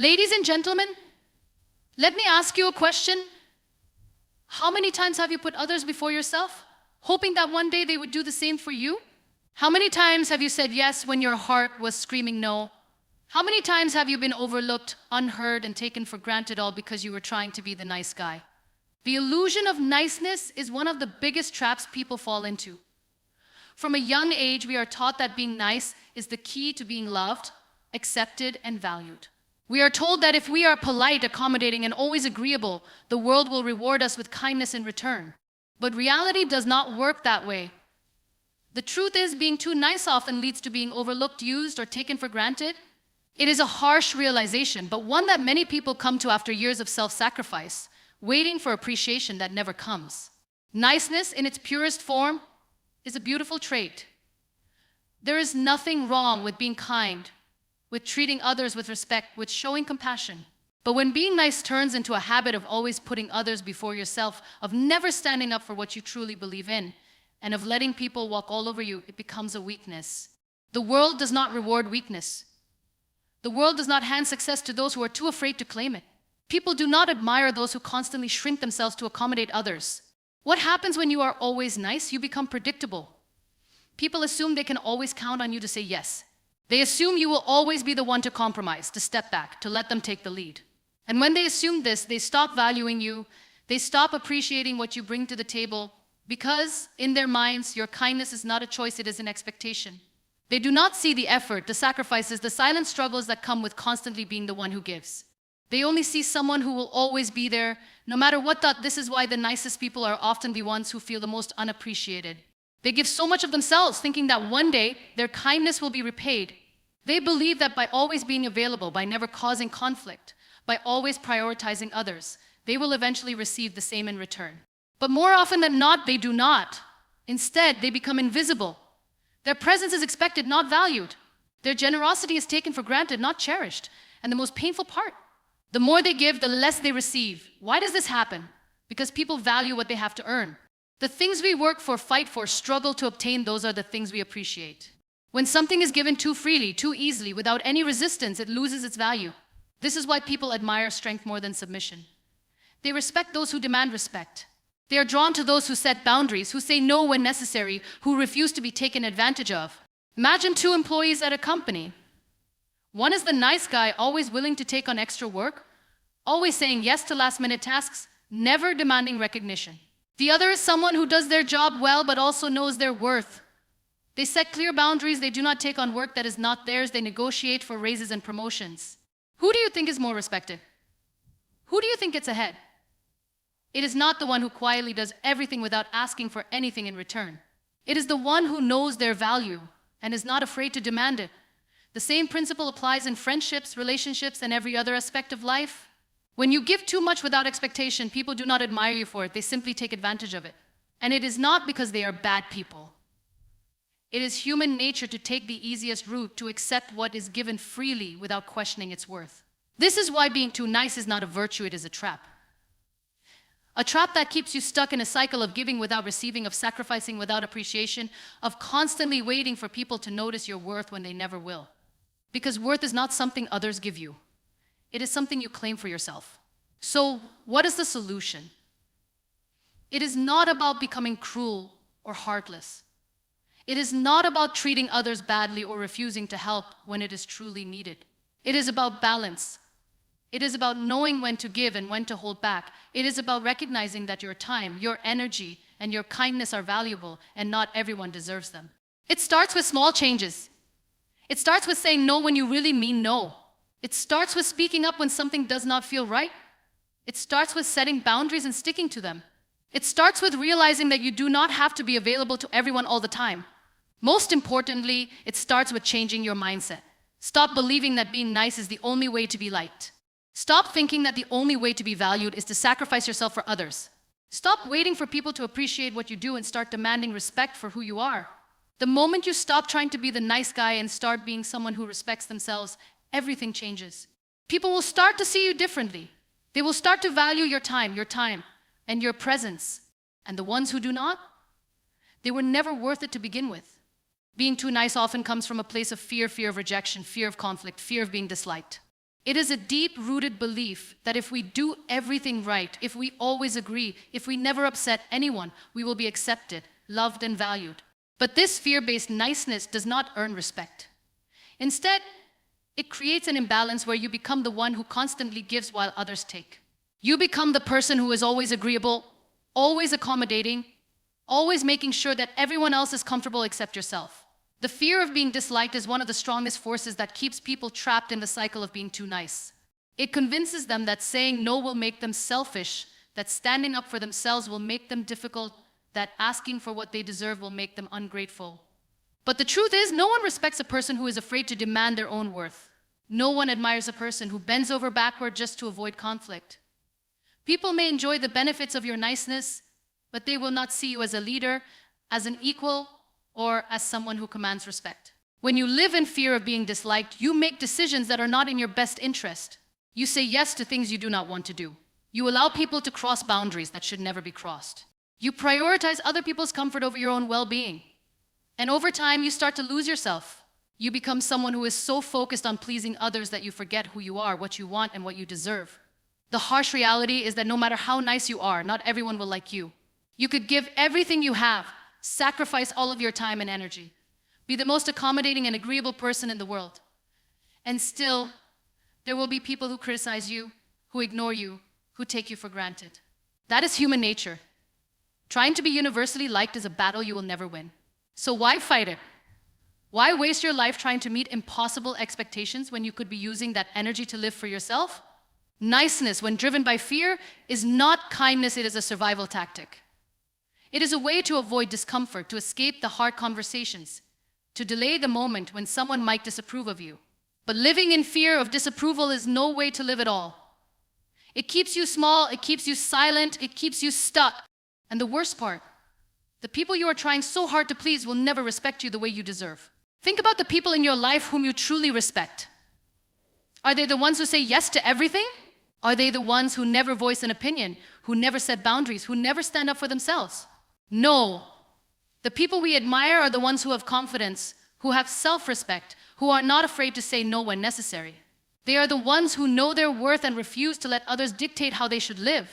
Ladies and gentlemen, let me ask you a question. How many times have you put others before yourself, hoping that one day they would do the same for you? How many times have you said yes when your heart was screaming no? How many times have you been overlooked, unheard, and taken for granted all because you were trying to be the nice guy? The illusion of niceness is one of the biggest traps people fall into. From a young age, we are taught that being nice is the key to being loved, accepted, and valued. We are told that if we are polite, accommodating, and always agreeable, the world will reward us with kindness in return. But reality does not work that way. The truth is, being too nice often leads to being overlooked, used, or taken for granted. It is a harsh realization, but one that many people come to after years of self-sacrifice, waiting for appreciation that never comes. Niceness, in its purest form, is a beautiful trait. There is nothing wrong with being kind, with treating others with respect, with showing compassion. But when being nice turns into a habit of always putting others before yourself, of never standing up for what you truly believe in, and of letting people walk all over you, it becomes a weakness. The world does not reward weakness. The world does not hand success to those who are too afraid to claim it. People do not admire those who constantly shrink themselves to accommodate others. What happens when you are always nice? You become predictable. People assume they can always count on you to say yes. They assume you will always be the one to compromise, to step back, to let them take the lead. And when they assume this, they stop valuing you. They stop appreciating what you bring to the table because, in their minds, your kindness is not a choice, it is an expectation. They do not see the effort, the sacrifices, the silent struggles that come with constantly being the one who gives. They only see someone who will always be there, no matter what. This is why the nicest people are often the ones who feel the most unappreciated. They give so much of themselves, thinking that one day their kindness will be repaid. They believe that by always being available, by never causing conflict, by always prioritizing others, they will eventually receive the same in return. But more often than not, they do not. Instead, they become invisible. Their presence is expected, not valued. Their generosity is taken for granted, not cherished. And the most painful part, the more they give, the less they receive. Why does this happen? Because people value what they have to earn. The things we work for, fight for, struggle to obtain, those are the things we appreciate. When something is given too freely, too easily, without any resistance, it loses its value. This is why people admire strength more than submission. They respect those who demand respect. They are drawn to those who set boundaries, who say no when necessary, who refuse to be taken advantage of. Imagine two employees at a company. One is the nice guy, always willing to take on extra work, always saying yes to last-minute tasks, never demanding recognition. The other is someone who does their job well but also knows their worth. They set clear boundaries, they do not take on work that is not theirs, they negotiate for raises and promotions. Who do you think is more respected? Who do you think gets ahead? It is not the one who quietly does everything without asking for anything in return. It is the one who knows their value and is not afraid to demand it. The same principle applies in friendships, relationships, and every other aspect of life. When you give too much without expectation, people do not admire you for it, they simply take advantage of it. And it is not because they are bad people. It is human nature to take the easiest route, to accept what is given freely without questioning its worth. This is why being too nice is not a virtue, it is a trap. A trap that keeps you stuck in a cycle of giving without receiving, of sacrificing without appreciation, of constantly waiting for people to notice your worth when they never will. Because worth is not something others give you. It is something you claim for yourself. So, what is the solution? It is not about becoming cruel or heartless. It is not about treating others badly or refusing to help when it is truly needed. It is about balance. It is about knowing when to give and when to hold back. It is about recognizing that your time, your energy, and your kindness are valuable and not everyone deserves them. It starts with small changes. It starts with saying no when you really mean no. It starts with speaking up when something does not feel right. It starts with setting boundaries and sticking to them. It starts with realizing that you do not have to be available to everyone all the time. Most importantly, it starts with changing your mindset. Stop believing that being nice is the only way to be liked. Stop thinking that the only way to be valued is to sacrifice yourself for others. Stop waiting for people to appreciate what you do and start demanding respect for who you are. The moment you stop trying to be the nice guy and start being someone who respects themselves, everything changes. People will start to see you differently. They will start to value your time, and your presence. And the ones who do not, they were never worth it to begin with. Being too nice often comes from a place of fear of rejection, fear of conflict, fear of being disliked. It is a deep-rooted belief that if we do everything right, if we always agree, if we never upset anyone, we will be accepted, loved, and valued. But this fear-based niceness does not earn respect. Instead, it creates an imbalance where you become the one who constantly gives while others take. You become the person who is always agreeable, always accommodating, always making sure that everyone else is comfortable except yourself. The fear of being disliked is one of the strongest forces that keeps people trapped in the cycle of being too nice. It convinces them that saying no will make them selfish, that standing up for themselves will make them difficult, that asking for what they deserve will make them ungrateful. But the truth is, no one respects a person who is afraid to demand their own worth. No one admires a person who bends over backward just to avoid conflict. People may enjoy the benefits of your niceness, but they will not see you as a leader, as an equal, or as someone who commands respect. When you live in fear of being disliked, you make decisions that are not in your best interest. You say yes to things you do not want to do. You allow people to cross boundaries that should never be crossed. You prioritize other people's comfort over your own well-being. And over time, you start to lose yourself. You become someone who is so focused on pleasing others that you forget who you are, what you want, and what you deserve. The harsh reality is that no matter how nice you are, not everyone will like you. You could give everything you have, sacrifice all of your time and energy, be the most accommodating and agreeable person in the world. And still, there will be people who criticize you, who ignore you, who take you for granted. That is human nature. Trying to be universally liked is a battle you will never win. So why fight it? Why waste your life trying to meet impossible expectations when you could be using that energy to live for yourself? Niceness, when driven by fear, is not kindness, it is a survival tactic. It is a way to avoid discomfort, to escape the hard conversations, to delay the moment when someone might disapprove of you. But living in fear of disapproval is no way to live at all. It keeps you small, it keeps you silent, it keeps you stuck. And the worst part, the people you are trying so hard to please will never respect you the way you deserve. Think about the people in your life whom you truly respect. Are they the ones who say yes to everything? Are they the ones who never voice an opinion, who never set boundaries, who never stand up for themselves? No. The people we admire are the ones who have confidence, who have self-respect, who are not afraid to say no when necessary. They are the ones who know their worth and refuse to let others dictate how they should live.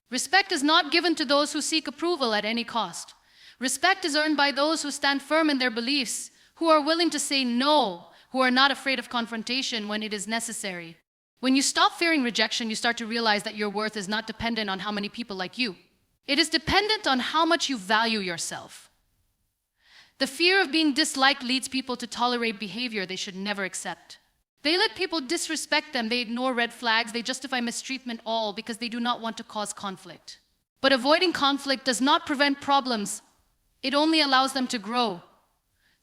Respect is not given to those who seek approval at any cost. Respect is earned by those who stand firm in their beliefs, who are willing to say no, who are not afraid of confrontation when it is necessary. When you stop fearing rejection, you start to realize that your worth is not dependent on how many people like you. It is dependent on how much you value yourself. The fear of being disliked leads people to tolerate behavior they should never accept. They let people disrespect them, they ignore red flags, they justify mistreatment, all because they do not want to cause conflict. But avoiding conflict does not prevent problems. It only allows them to grow.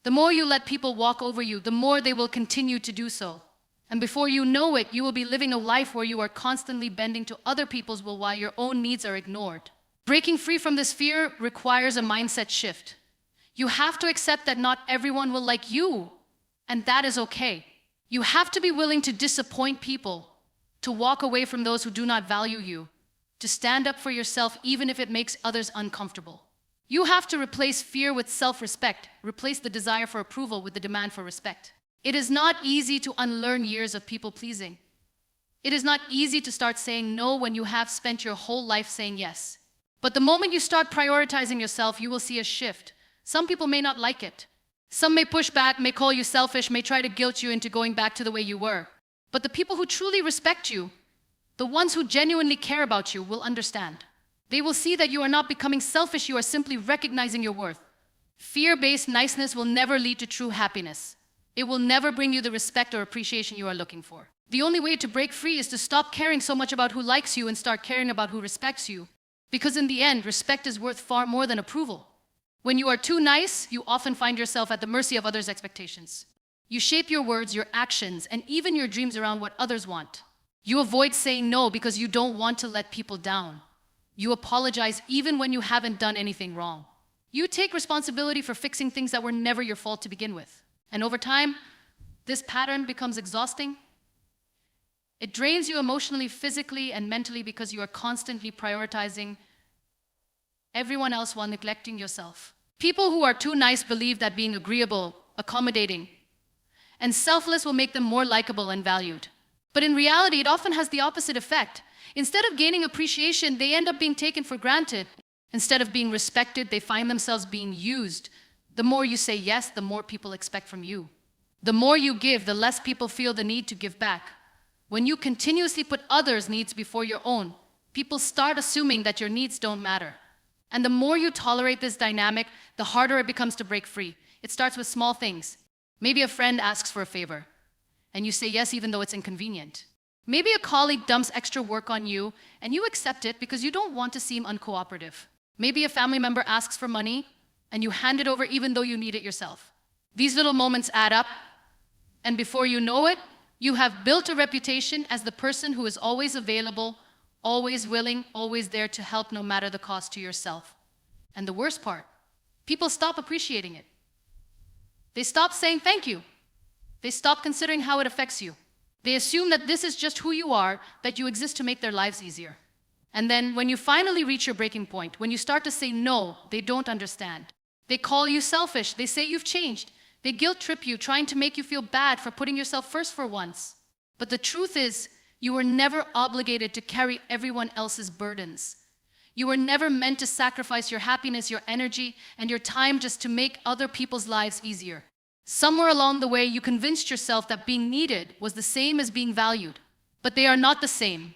The more you let people walk over you, the more they will continue to do so. And before you know it, you will be living a life where you are constantly bending to other people's will while your own needs are ignored. Breaking free from this fear requires a mindset shift. You have to accept that not everyone will like you, and that is okay. You have to be willing to disappoint people, to walk away from those who do not value you, to stand up for yourself even if it makes others uncomfortable. You have to replace fear with self-respect, replace the desire for approval with the demand for respect. It is not easy to unlearn years of people-pleasing. It is not easy to start saying no when you have spent your whole life saying yes. But the moment you start prioritizing yourself, you will see a shift. Some people may not like it. Some may push back, may call you selfish, may try to guilt you into going back to the way you were. But the people who truly respect you, the ones who genuinely care about you, will understand. They will see that you are not becoming selfish, you are simply recognizing your worth. Fear-based niceness will never lead to true happiness. It will never bring you the respect or appreciation you are looking for. The only way to break free is to stop caring so much about who likes you and start caring about who respects you. Because in the end, respect is worth far more than approval. When you are too nice, you often find yourself at the mercy of others' expectations. You shape your words, your actions, and even your dreams around what others want. You avoid saying no because you don't want to let people down. You apologize even when you haven't done anything wrong. You take responsibility for fixing things that were never your fault to begin with. And over time, this pattern becomes exhausting. It drains you emotionally, physically, and mentally because you are constantly prioritizing everyone else while neglecting yourself. People who are too nice believe that being agreeable, accommodating, and selfless will make them more likable and valued. But in reality, it often has the opposite effect. Instead of gaining appreciation, they end up being taken for granted. Instead of being respected, they find themselves being used. The more you say yes, the more people expect from you. The more you give, the less people feel the need to give back. When you continuously put others' needs before your own, people start assuming that your needs don't matter. And the more you tolerate this dynamic, the harder it becomes to break free. It starts with small things. Maybe a friend asks for a favor, and you say yes even though it's inconvenient. Maybe a colleague dumps extra work on you, and you accept it because you don't want to seem uncooperative. Maybe a family member asks for money, and you hand it over even though you need it yourself. These little moments add up, and before you know it, you have built a reputation as the person who is always available, always willing, always there to help no matter the cost to yourself. And the worst part, people stop appreciating it. They stop saying thank you. They stop considering how it affects you. They assume that this is just who you are, that you exist to make their lives easier. And then when you finally reach your breaking point, when you start to say no, they don't understand. They call you selfish. They say you've changed. They guilt trip you, trying to make you feel bad for putting yourself first for once. But the truth is, you were never obligated to carry everyone else's burdens. You were never meant to sacrifice your happiness, your energy, and your time just to make other people's lives easier. Somewhere along the way, you convinced yourself that being needed was the same as being valued. But they are not the same.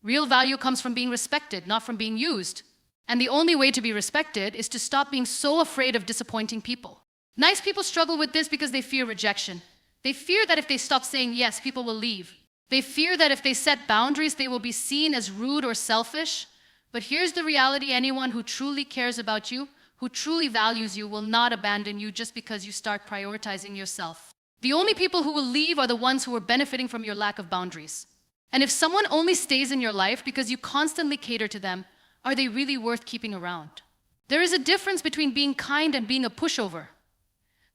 Real value comes from being respected, not from being used. And the only way to be respected is to stop being so afraid of disappointing people. Nice people struggle with this because they fear rejection. They fear that if they stop saying yes, people will leave. They fear that if they set boundaries, they will be seen as rude or selfish. But here's the reality: anyone who truly cares about you, who truly values you, will not abandon you just because you start prioritizing yourself. The only people who will leave are the ones who are benefiting from your lack of boundaries. And if someone only stays in your life because you constantly cater to them, are they really worth keeping around? There is a difference between being kind and being a pushover.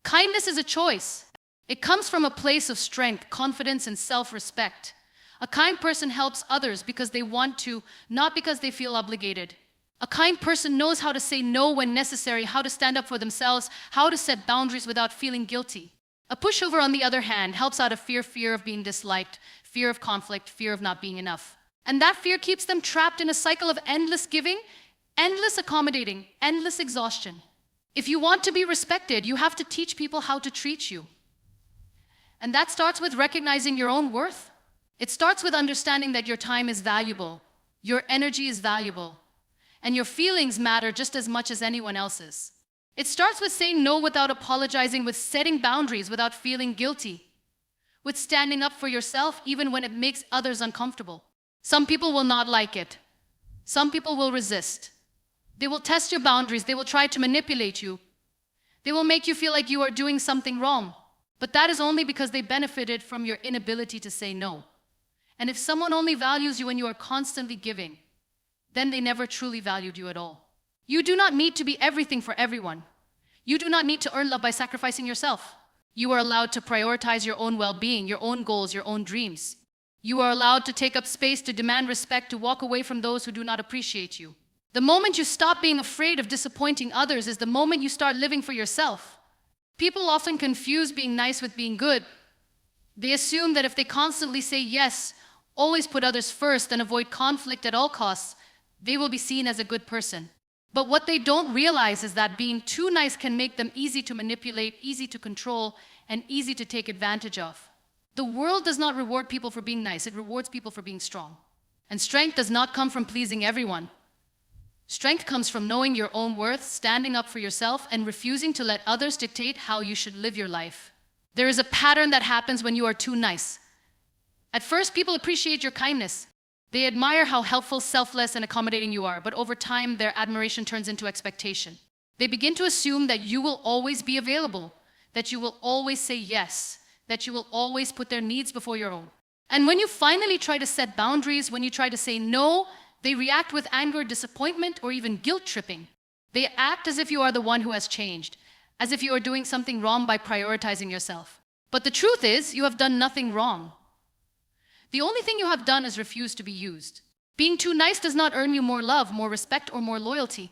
Kindness is a choice. It comes from a place of strength, confidence, and self-respect. A kind person helps others because they want to, not because they feel obligated. A kind person knows how to say no when necessary, how to stand up for themselves, how to set boundaries without feeling guilty. A pushover, on the other hand, helps out of fear of being disliked, fear of conflict, fear of not being enough. And that fear keeps them trapped in a cycle of endless giving, endless accommodating, endless exhaustion. If you want to be respected, you have to teach people how to treat you. And that starts with recognizing your own worth. It starts with understanding that your time is valuable, your energy is valuable, and your feelings matter just as much as anyone else's. It starts with saying no without apologizing, with setting boundaries without feeling guilty, with standing up for yourself even when it makes others uncomfortable. Some people will not like it. Some people will resist. They will test your boundaries. They will try to manipulate you. They will make you feel like you are doing something wrong. But that is only because they benefited from your inability to say no. And if someone only values you when you are constantly giving, then they never truly valued you at all. You do not need to be everything for everyone. You do not need to earn love by sacrificing yourself. You are allowed to prioritize your own well-being, your own goals, your own dreams. You are allowed to take up space, to demand respect, to walk away from those who do not appreciate you. The moment you stop being afraid of disappointing others is the moment you start living for yourself. People often confuse being nice with being good. They assume that if they constantly say yes, always put others first, and avoid conflict at all costs, they will be seen as a good person. But what they don't realize is that being too nice can make them easy to manipulate, easy to control, and easy to take advantage of. The world does not reward people for being nice, it rewards people for being strong. And strength does not come from pleasing everyone. Strength comes from knowing your own worth, standing up for yourself, and refusing to let others dictate how you should live your life. There is a pattern that happens when you are too nice. At first, people appreciate your kindness. They admire how helpful, selfless, and accommodating you are, but over time, their admiration turns into expectation. They begin to assume that you will always be available, that you will always say yes, that you will always put their needs before your own. And when you finally try to set boundaries, when you try to say no, they react with anger, disappointment, or even guilt tripping. They act as if you are the one who has changed, as if you are doing something wrong by prioritizing yourself. But the truth is, you have done nothing wrong. The only thing you have done is refuse to be used. Being too nice does not earn you more love, more respect, or more loyalty.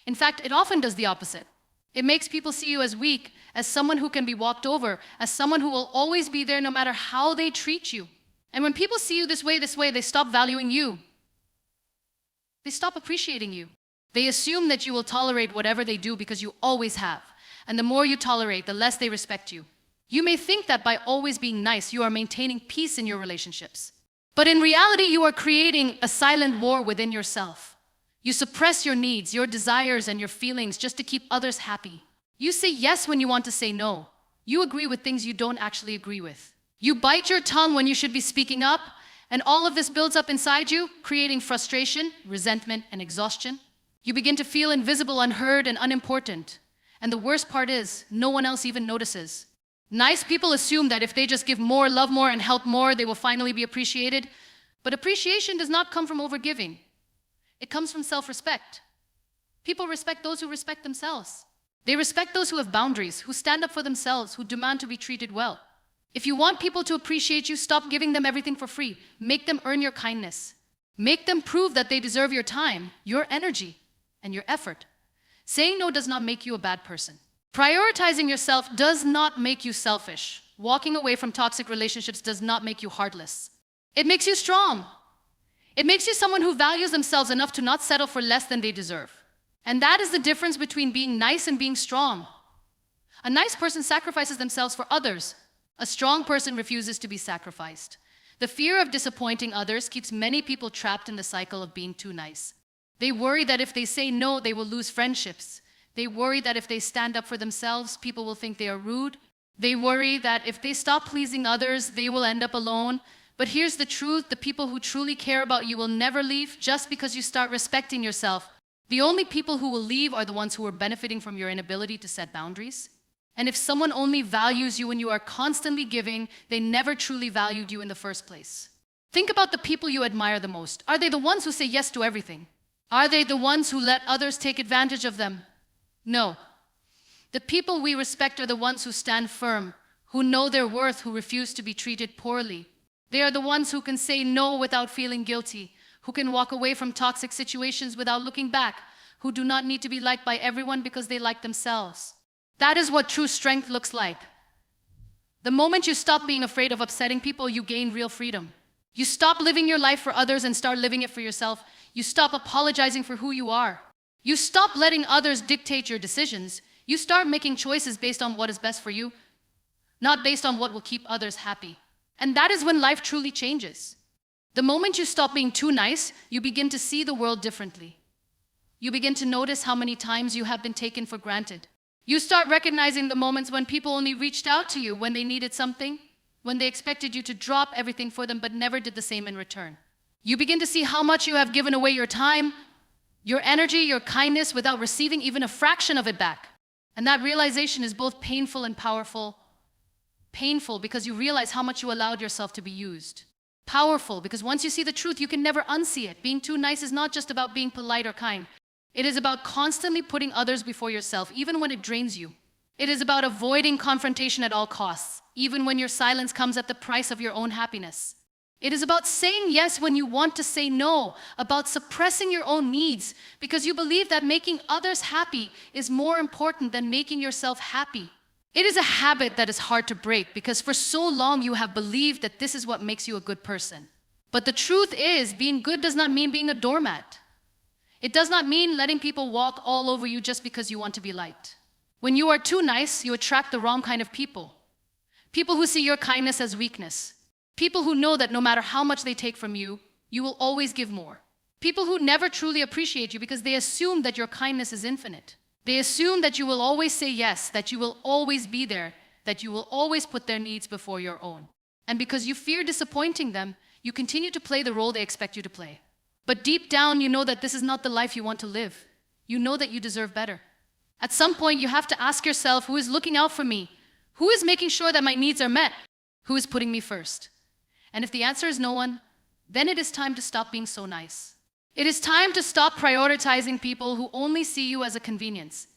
In fact, it often does the opposite. It makes people see you as weak, as someone who can be walked over, as someone who will always be there no matter how they treat you. And when people see you this way, they stop valuing you. They stop appreciating you. They assume that you will tolerate whatever they do because you always have. And the more you tolerate, the less they respect you. You may think that by always being nice, you are maintaining peace in your relationships. But in reality, you are creating a silent war within yourself. You suppress your needs, your desires, and your feelings just to keep others happy. You say yes when you want to say no. You agree with things you don't actually agree with. You bite your tongue when you should be speaking up, and all of this builds up inside you, creating frustration, resentment, and exhaustion. You begin to feel invisible, unheard, and unimportant. And the worst part is, no one else even notices. Nice people assume that if they just give more, love more, and help more, they will finally be appreciated. But appreciation does not come from overgiving. It comes from self-respect. People respect those who respect themselves. They respect those who have boundaries, who stand up for themselves, who demand to be treated well. If you want people to appreciate you, stop giving them everything for free. Make them earn your kindness. Make them prove that they deserve your time, your energy, and your effort. Saying no does not make you a bad person. Prioritizing yourself does not make you selfish. Walking away from toxic relationships does not make you heartless. It makes you strong. It makes you someone who values themselves enough to not settle for less than they deserve. And that is the difference between being nice and being strong. A nice person sacrifices themselves for others. A strong person refuses to be sacrificed. The fear of disappointing others keeps many people trapped in the cycle of being too nice. They worry that if they say no, they will lose friendships. They worry that if they stand up for themselves, people will think they are rude. They worry that if they stop pleasing others, they will end up alone. But here's the truth, the people who truly care about you will never leave just because you start respecting yourself. The only people who will leave are the ones who are benefiting from your inability to set boundaries. And if someone only values you when you are constantly giving, they never truly valued you in the first place. Think about the people you admire the most. Are they the ones who say yes to everything? Are they the ones who let others take advantage of them? No. The people we respect are the ones who stand firm, who know their worth, who refuse to be treated poorly. They are the ones who can say no without feeling guilty, who can walk away from toxic situations without looking back, who do not need to be liked by everyone because they like themselves. That is what true strength looks like. The moment you stop being afraid of upsetting people, you gain real freedom. You stop living your life for others and start living it for yourself. You stop apologizing for who you are. You stop letting others dictate your decisions. You start making choices based on what is best for you, not based on what will keep others happy. And that is when life truly changes. The moment you stop being too nice, you begin to see the world differently. You begin to notice how many times you have been taken for granted. You start recognizing the moments when people only reached out to you when they needed something, when they expected you to drop everything for them but never did the same in return. You begin to see how much you have given away your time, your energy, your kindness without receiving even a fraction of it back. And that realization is both painful and powerful. Painful because you realize how much you allowed yourself to be used. Powerful because once you see the truth, you can never unsee it. Being too nice is not just about being polite or kind. It is about constantly putting others before yourself, even when it drains you. It is about avoiding confrontation at all costs, even when your silence comes at the price of your own happiness. It is about saying yes when you want to say no, about suppressing your own needs because you believe that making others happy is more important than making yourself happy. It is a habit that is hard to break because for so long you have believed that this is what makes you a good person. But the truth is, being good does not mean being a doormat. It does not mean letting people walk all over you just because you want to be liked. When you are too nice, you attract the wrong kind of people. People who see your kindness as weakness. People who know that no matter how much they take from you, you will always give more. People who never truly appreciate you because they assume that your kindness is infinite. They assume that you will always say yes, that you will always be there, that you will always put their needs before your own. And because you fear disappointing them, you continue to play the role they expect you to play. But deep down, you know that this is not the life you want to live. You know that you deserve better. At some point, you have to ask yourself, who is looking out for me? Who is making sure that my needs are met? Who is putting me first? And if the answer is no one, then it is time to stop being so nice. It is time to stop prioritizing people who only see you as a convenience.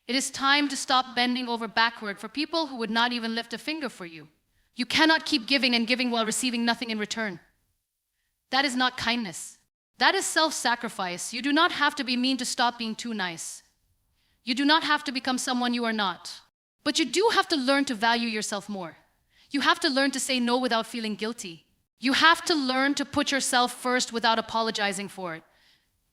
It is time to stop bending over backward for people who would not even lift a finger for you. You cannot keep giving and giving while receiving nothing in return. That is not kindness. That is self-sacrifice. You do not have to be mean to stop being too nice. You do not have to become someone you are not. But you do have to learn to value yourself more. You have to learn to say no without feeling guilty. You have to learn to put yourself first without apologizing for it.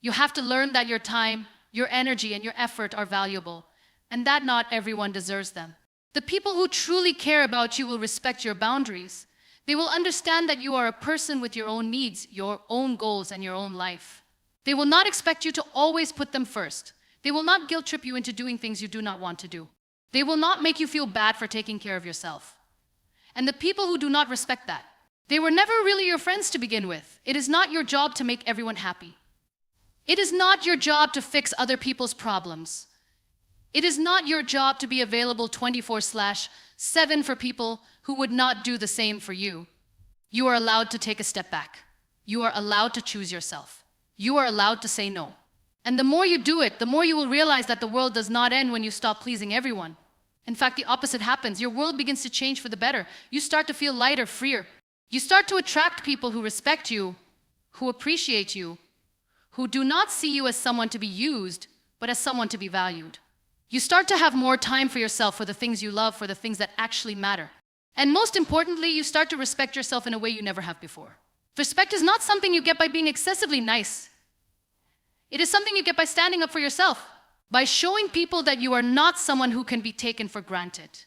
You have to learn that your time, your energy, and your effort are valuable, and that not everyone deserves them. The people who truly care about you will respect your boundaries. They will understand that you are a person with your own needs, your own goals, and your own life. They will not expect you to always put them first. They will not guilt trip you into doing things you do not want to do. They will not make you feel bad for taking care of yourself. And the people who do not respect that, they were never really your friends to begin with. It is not your job to make everyone happy. It is not your job to fix other people's problems. It is not your job to be available 24/7 for people who would not do the same for you. You are allowed to take a step back. You are allowed to choose yourself. You are allowed to say no. And the more you do it, the more you will realize that the world does not end when you stop pleasing everyone. In fact, the opposite happens. Your world begins to change for the better. You start to feel lighter, freer. You start to attract people who respect you, who appreciate you, who do not see you as someone to be used, but as someone to be valued. You start to have more time for yourself, for the things you love, for the things that actually matter. And most importantly, you start to respect yourself in a way you never have before. Respect is not something you get by being excessively nice. It is something you get by standing up for yourself, by showing people that you are not someone who can be taken for granted,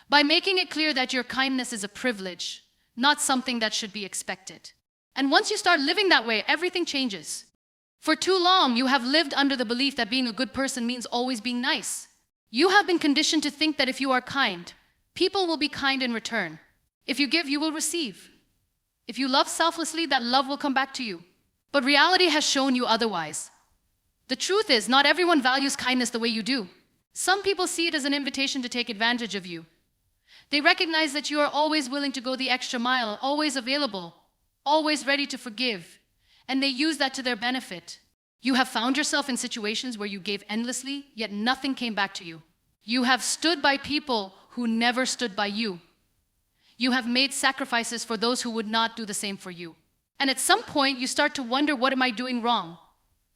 by making it clear that your kindness is a privilege, not something that should be expected. And once you start living that way, everything changes. For too long, you have lived under the belief that being a good person means always being nice. You have been conditioned to think that if you are kind, people will be kind in return. If you give, you will receive. If you love selflessly, that love will come back to you. But reality has shown you otherwise. The truth is, not everyone values kindness the way you do. Some people see it as an invitation to take advantage of you. They recognize that you are always willing to go the extra mile, always available, always ready to forgive, and they use that to their benefit. You have found yourself in situations where you gave endlessly, yet nothing came back to you. You have stood by people who never stood by you. You have made sacrifices for those who would not do the same for you. And at some point, you start to wonder, what am I doing wrong?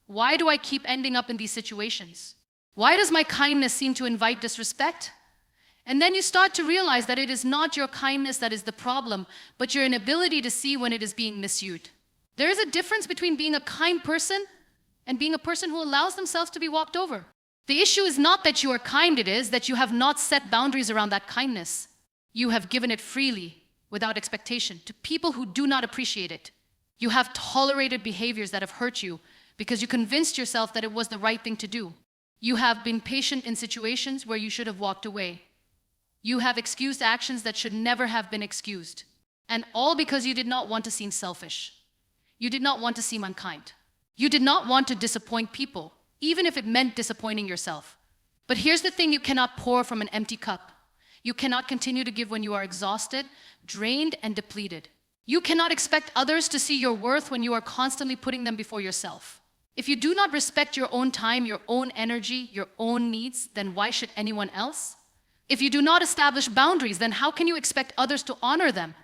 Why do I keep ending up in these situations? Why does my kindness seem to invite disrespect? And then you start to realize that it is not your kindness that is the problem, but your inability to see when it is being misused. There is a difference between being a kind person and being a person who allows themselves to be walked over. The issue is not that you are kind, it is that you have not set boundaries around that kindness. You have given it freely, without expectation, to people who do not appreciate it. You have tolerated behaviors that have hurt you because you convinced yourself that it was the right thing to do. You have been patient in situations where you should have walked away. You have excused actions that should never have been excused. And all because you did not want to seem selfish. You did not want to seem unkind. You did not want to disappoint people, even if it meant disappointing yourself. But here's the thing, you cannot pour from an empty cup. You cannot continue to give when you are exhausted, drained, and depleted. You cannot expect others to see your worth when you are constantly putting them before yourself. If you do not respect your own time, your own energy, your own needs, then why should anyone else? If you do not establish boundaries, then how can you expect others to honor them?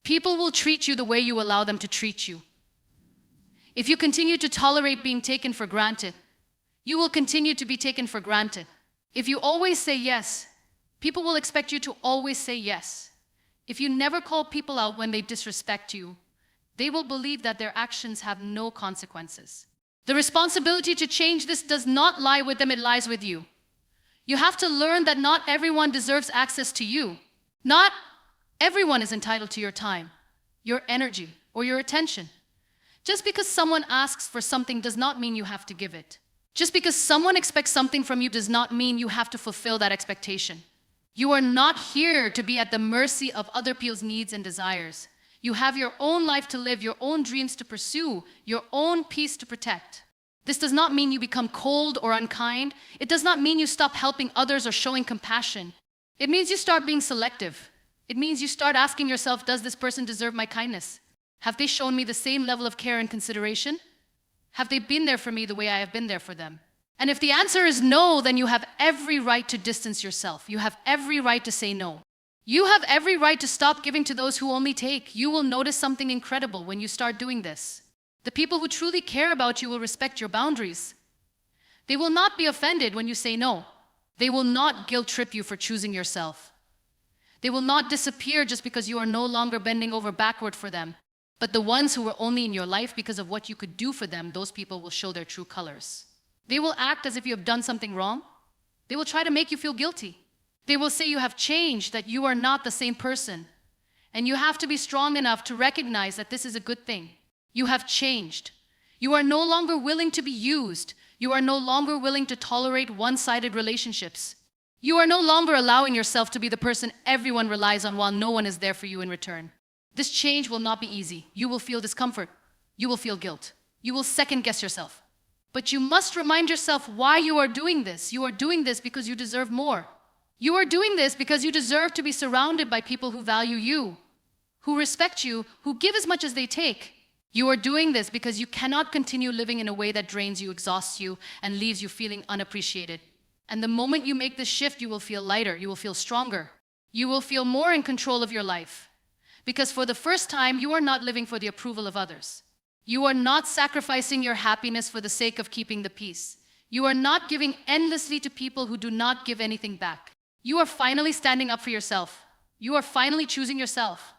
People will treat you the way you allow them to treat you. If you continue to tolerate being taken for granted, you will continue to be taken for granted. If you always say yes, people will expect you to always say yes. If you never call people out when they disrespect you, they will believe that their actions have no consequences. The responsibility to change this does not lie with them, it lies with you. You have to learn that not everyone deserves access to you. Not everyone is entitled to your time, your energy, or your attention. Just because someone asks for something does not mean you have to give it. Just because someone expects something from you does not mean you have to fulfill that expectation. You are not here to be at the mercy of other people's needs and desires. You have your own life to live, your own dreams to pursue, your own peace to protect. This does not mean you become cold or unkind. It does not mean you stop helping others or showing compassion. It means you start being selective. It means you start asking yourself, does this person deserve my kindness? Have they shown me the same level of care and consideration? Have they been there for me the way I have been there for them? And if the answer is no, then you have every right to distance yourself. You have every right to say no. You have every right to stop giving to those who only take. You will notice something incredible when you start doing this. The people who truly care about you will respect your boundaries. They will not be offended when you say no. They will not guilt trip you for choosing yourself. They will not disappear just because you are no longer bending over backward for them. But the ones who were only in your life because of what you could do for them, those people will show their true colors. They will act as if you have done something wrong. They will try to make you feel guilty. They will say you have changed, that you are not the same person. And you have to be strong enough to recognize that this is a good thing. You have changed. You are no longer willing to be used. You are no longer willing to tolerate one-sided relationships. You are no longer allowing yourself to be the person everyone relies on while no one is there for you in return. This change will not be easy. You will feel discomfort. You will feel guilt. You will second-guess yourself. But you must remind yourself why you are doing this. You are doing this because you deserve more. You are doing this because you deserve to be surrounded by people who value you, who respect you, who give as much as they take. You are doing this because you cannot continue living in a way that drains you, exhausts you, and leaves you feeling unappreciated. And the moment you make this shift, you will feel lighter. You will feel stronger. You will feel more in control of your life. Because for the first time, you are not living for the approval of others. You are not sacrificing your happiness for the sake of keeping the peace. You are not giving endlessly to people who do not give anything back. You are finally standing up for yourself. You are finally choosing yourself.